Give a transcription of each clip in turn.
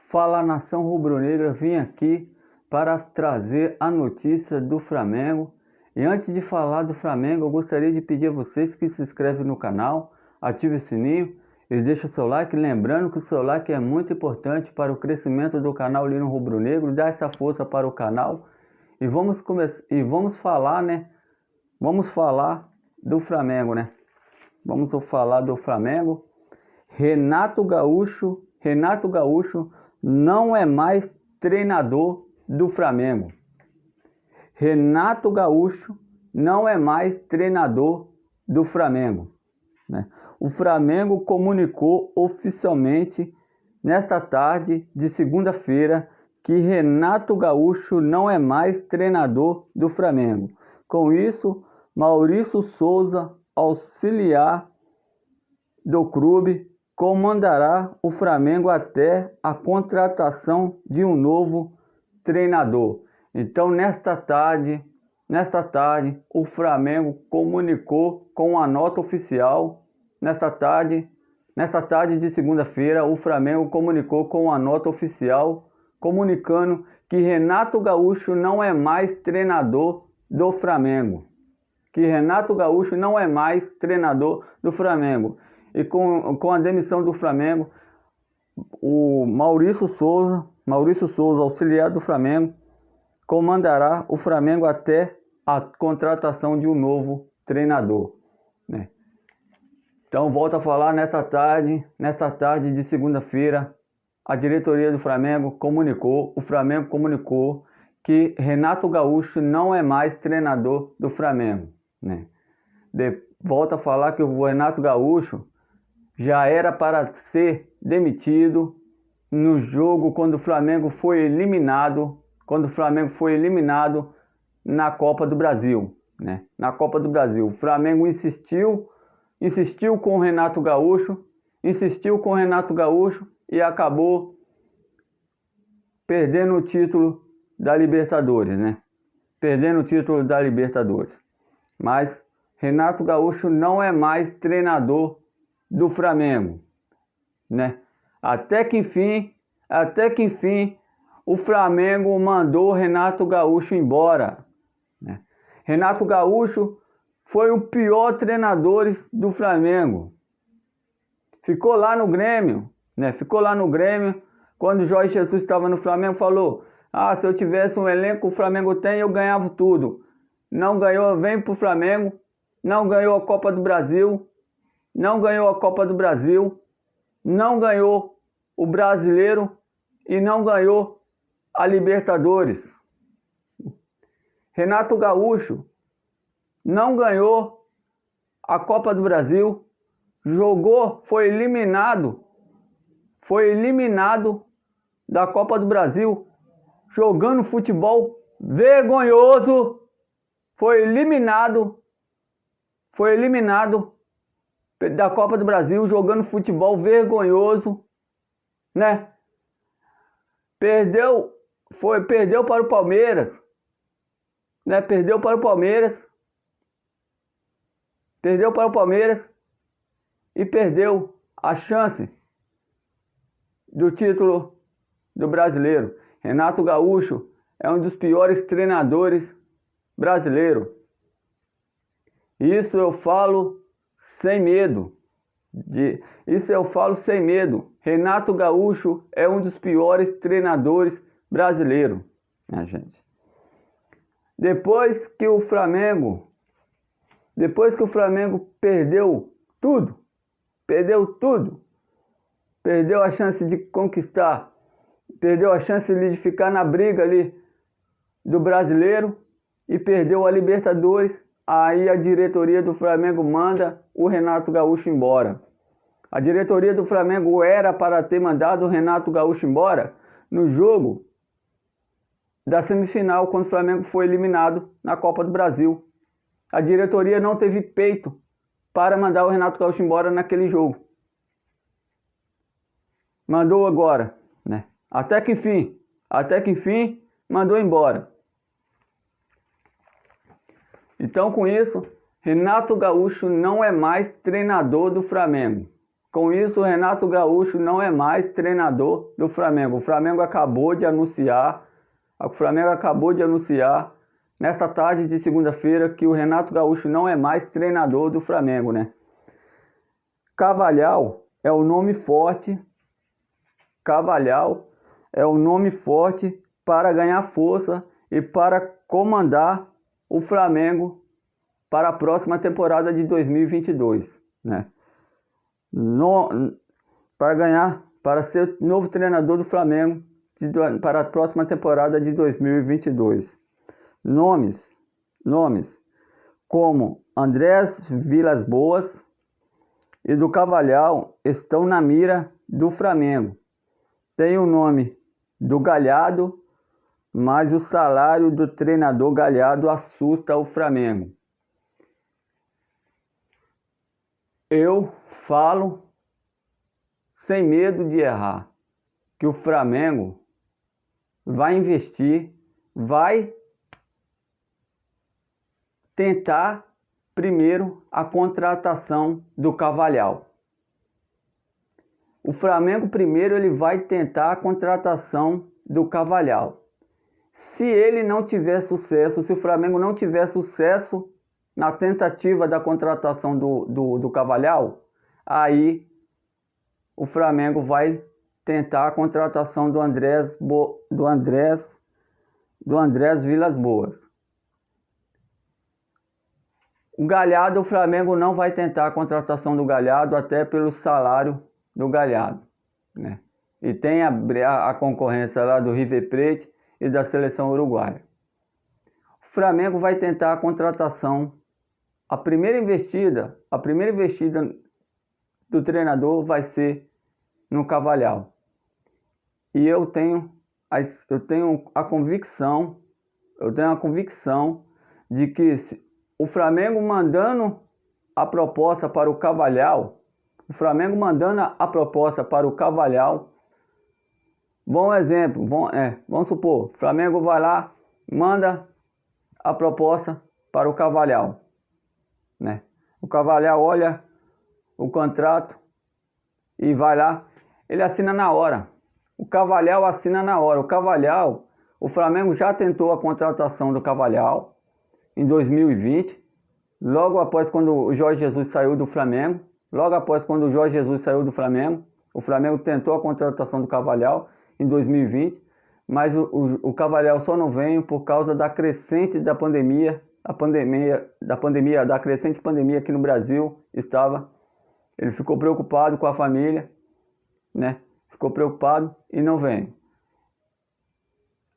Fala, nação rubro-negra, vim aqui para trazer a notícia do Flamengo. E antes de falar do Flamengo, eu gostaria de pedir a vocês que se inscrevem no canal, ative o sininho e deixe o seu like. Lembrando que o seu like é muito importante para o crescimento do canal Lino Rubro Negro. Dá essa força para o canal e vamos falar, né? Vamos falar do Flamengo, né? Vamos falar do Flamengo. Renato Gaúcho não é mais treinador do Flamengo. Renato Gaúcho não é mais treinador do Flamengo, né? O Flamengo comunicou oficialmente nesta tarde de segunda-feira que Renato Gaúcho não é mais treinador do Flamengo. Com isso, Maurício Souza, auxiliar do clube, comandará o Flamengo até a contratação de um novo treinador. Então, nesta tarde, o Flamengo comunicou com a nota oficial. Nesta tarde de segunda-feira, o Flamengo comunicou com a nota oficial, comunicando que Renato Gaúcho não é mais treinador do Flamengo. Que Renato Gaúcho não é mais treinador do Flamengo. E com a demissão do Flamengo, o Maurício Souza, auxiliar do Flamengo, comandará o Flamengo até a contratação de um novo treinador, né? Então, volto a falar, nesta tarde de segunda-feira, a diretoria do Flamengo comunicou, que Renato Gaúcho não é mais treinador do Flamengo, né? Volto a falar que o Renato Gaúcho já era para ser demitido no jogo quando o Flamengo foi eliminado, na Copa do Brasil, né? Na Copa do Brasil, o Flamengo insistiu com o Renato Gaúcho, e acabou perdendo o título da Libertadores, né? Mas Renato Gaúcho não é mais treinador do Flamengo, né? Até que enfim, o Flamengo mandou Renato Gaúcho embora, né? Renato Gaúcho foi o pior treinador do Flamengo. Ficou lá no Grêmio, né? Quando o Jorge Jesus estava no Flamengo, falou: se eu tivesse um elenco que o Flamengo tem, eu ganhava tudo. Não ganhou, vem pro Flamengo, não ganhou a Copa do Brasil, não ganhou o Brasileiro e não ganhou a Libertadores. Renato Gaúcho não ganhou a Copa do Brasil, foi eliminado da Copa do Brasil, jogando futebol vergonhoso, foi eliminado da Copa do Brasil, jogando futebol vergonhoso, né? Perdeu para o Palmeiras, né? Perdeu para o Palmeiras e perdeu a chance do título do Brasileiro. Renato Gaúcho é um dos piores treinadores brasileiros. Isso eu falo sem medo. Renato Gaúcho é um dos piores treinadores brasileiros, minha gente. Depois que o Flamengo perdeu tudo, perdeu a chance de conquistar, perdeu a chance de ficar na briga ali do Brasileiro e perdeu a Libertadores. Aí a diretoria do Flamengo manda o Renato Gaúcho embora. A diretoria do Flamengo era para ter mandado o Renato Gaúcho embora no jogo da semifinal, quando o Flamengo foi eliminado na Copa do Brasil. A diretoria não teve peito para mandar o Renato Gaúcho embora naquele jogo. Mandou agora, né? Até que enfim, mandou embora. Então, com isso, Renato Gaúcho não é mais treinador do Flamengo. Com isso, o Renato Gaúcho não é mais treinador do Flamengo. O Flamengo acabou de anunciar nesta tarde de segunda-feira que o Renato Gaúcho não é mais treinador do Flamengo, né? Carvalhal é o nome forte. Carvalhal é o nome forte para ganhar força e para comandar o Flamengo para a próxima temporada de 2022, né? Para ser novo treinador do Flamengo para a próxima temporada de 2022. Nomes como Andrés Vilas Boas e do Carvalhal estão na mira do Flamengo. Tem o nome do Galhardo, mas o salário do treinador Galhardo assusta o Flamengo. Eu falo sem medo de errar que o Flamengo vai investir, vai tentar primeiro a contratação do Carvalhal. O Flamengo primeiro ele vai tentar a contratação do Carvalhal. Se ele não tiver sucesso, se o Flamengo não tiver sucesso na tentativa da contratação do Carvalhal, aí o Flamengo vai tentar a contratação do Andrés Vilas Boas. O Galhardo, o Flamengo não vai tentar a contratação do Galhardo, até pelo salário do Galhardo, né? E tem a concorrência lá do River Plate e da seleção uruguaia. O Flamengo vai tentar a contratação. A primeira investida do treinador vai ser no Carvalhal. E eu tenho a convicção de que o Flamengo mandando a proposta para o Carvalhal, bom exemplo, vamos supor, o Flamengo vai lá, manda a proposta para o Carvalhal, né? O Carvalhal olha o contrato e vai lá, ele assina na hora. O Carvalhal assina na hora. O Flamengo já tentou a contratação do Carvalhal em 2020, logo após quando o Jorge Jesus saiu do Flamengo. O Flamengo tentou a contratação do Carvalhal em 2020, mas o Carvalhal só não veio por causa da crescente pandemia aqui no Brasil estava. Ele ficou preocupado com a família, né? Ficou preocupado e não veio.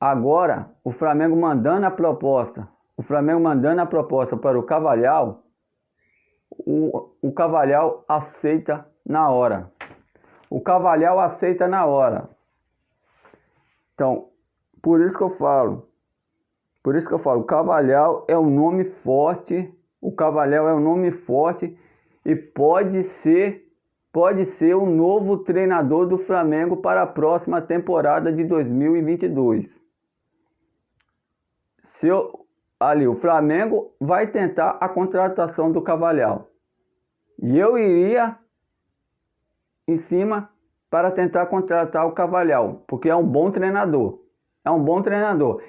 Agora, o Flamengo mandando a proposta para o Carvalhal, o Carvalhal aceita na hora. Então, por isso que eu falo, o Carvalhal é um nome forte, e pode ser o novo treinador do Flamengo para a próxima temporada de 2022. O Flamengo vai tentar a contratação do Carvalhal. E eu iria em cima para tentar contratar o Carvalhal, porque é um bom treinador.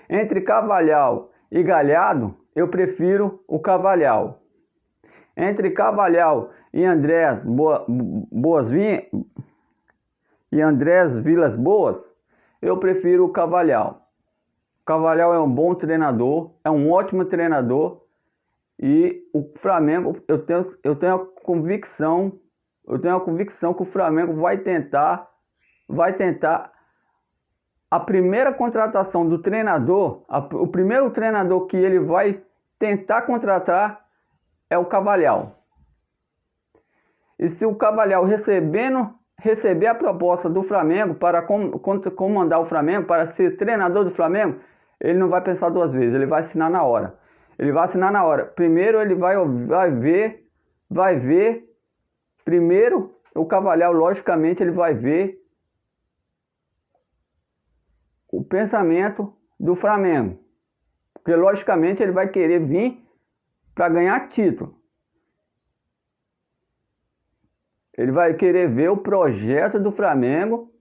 Entre Carvalhal e Galhardo, eu prefiro o Carvalhal. Entre Carvalhal e Andrés Vilas Boas, eu prefiro o Carvalhal. O Carvalhal é um bom treinador, é um ótimo treinador, e o Flamengo, eu tenho a convicção que o Flamengo vai tentar a primeira contratação do treinador, o primeiro treinador que ele vai tentar contratar é o Carvalhal. E se o Carvalhal receber a proposta do Flamengo para comandar o Flamengo, para ser treinador do Flamengo, ele não vai pensar duas vezes, ele vai assinar na hora. Primeiro ele vai ver. Primeiro, o Carvalhal, logicamente, ele vai ver o pensamento do Flamengo. Porque, logicamente, ele vai querer vir para ganhar título. Ele vai querer ver o projeto do Flamengo.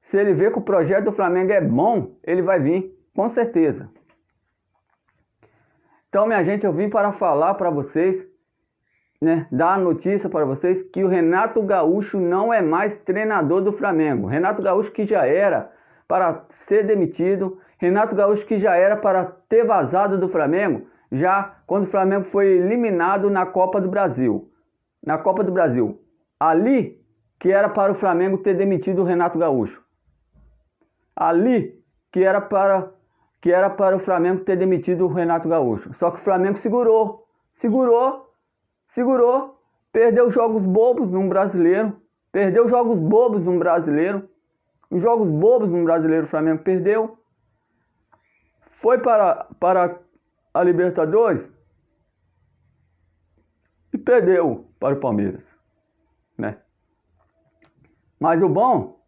Se ele ver que o projeto do Flamengo é bom, ele vai vir, com certeza. Então, minha gente, eu vim para falar para vocês, né, dar a notícia para vocês que o Renato Gaúcho não é mais treinador do Flamengo. Renato Gaúcho que já era para ser demitido, Renato Gaúcho que já era para ter vazado do Flamengo, já quando o Flamengo foi eliminado na Copa do Brasil. Na Copa do Brasil. Ali que era para o Flamengo ter demitido o Renato Gaúcho. Ali que era para o Flamengo ter demitido o Renato Gaúcho. Só que o Flamengo segurou, perdeu jogos bobos num brasileiro, os jogos bobos num brasileiro o Flamengo perdeu, foi para a Libertadores e perdeu para o Palmeiras, né? Mas o bom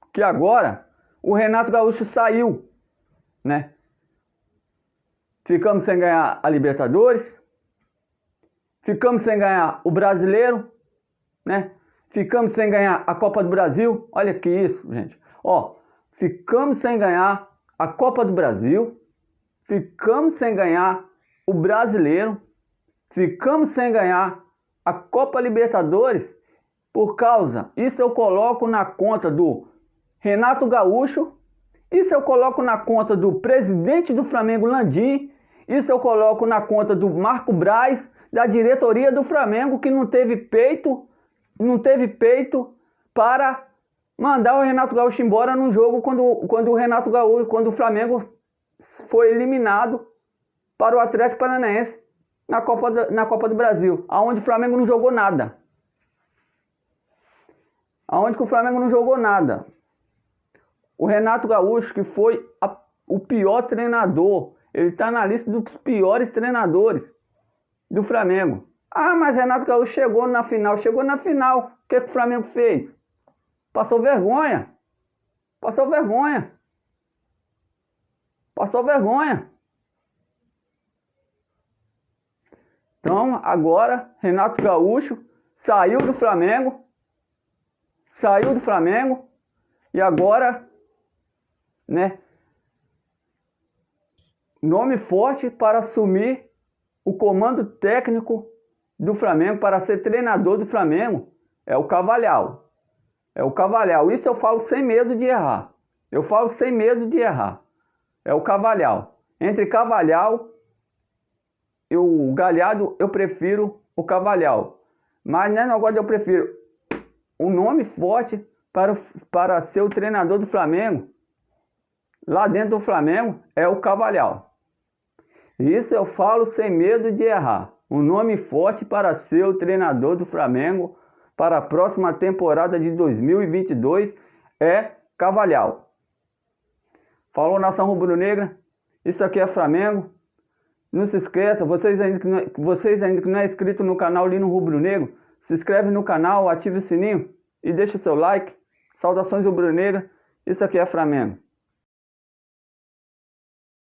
é que agora o Renato Gaúcho saiu, né? Ficamos sem ganhar a Libertadores, ficamos sem ganhar o Brasileiro, né? Ficamos sem ganhar a Copa do Brasil. Olha que isso, gente. Ó, ficamos sem ganhar a Copa do Brasil, ficamos sem ganhar o Brasileiro, ficamos sem ganhar a Copa Libertadores por causa, isso eu coloco na conta do Renato Gaúcho, isso eu coloco na conta do presidente do Flamengo, Landim, isso eu coloco na conta do Marco Braz, da diretoria do Flamengo, que não teve peito para mandar o Renato Gaúcho embora no jogo quando o Flamengo foi eliminado para o Atlético Paranaense na Copa do Brasil, aonde o Flamengo não jogou nada. Aonde que o Flamengo não jogou nada. O Renato Gaúcho, que foi o pior treinador, ele está na lista dos piores treinadores do Flamengo. Ah, mas Renato Gaúcho chegou na final. O que o Flamengo fez? Passou vergonha. Então, agora, Renato Gaúcho saiu do Flamengo e agora, né, nome forte para assumir o comando técnico do Flamengo, para ser treinador do Flamengo, é o Carvalhal. Isso eu falo sem medo de errar. É o Carvalhal. Entre Carvalhal e o Galhardo, eu prefiro o Carvalhal. Mas não é negócio de eu prefiro. Um nome forte para ser o treinador do Flamengo, lá dentro do Flamengo, é o Carvalhal. Isso eu falo sem medo de errar. Um nome forte para ser o treinador do Flamengo para a próxima temporada de 2022 é Carvalhal. Falou, nação rubro-negra, isso aqui é Flamengo. Não se esqueça, vocês ainda que não é inscrito no canal Lino Rubro Negro, se inscreve no canal, ative o sininho e deixa o seu like. Saudações rubro-negras, isso aqui é Flamengo.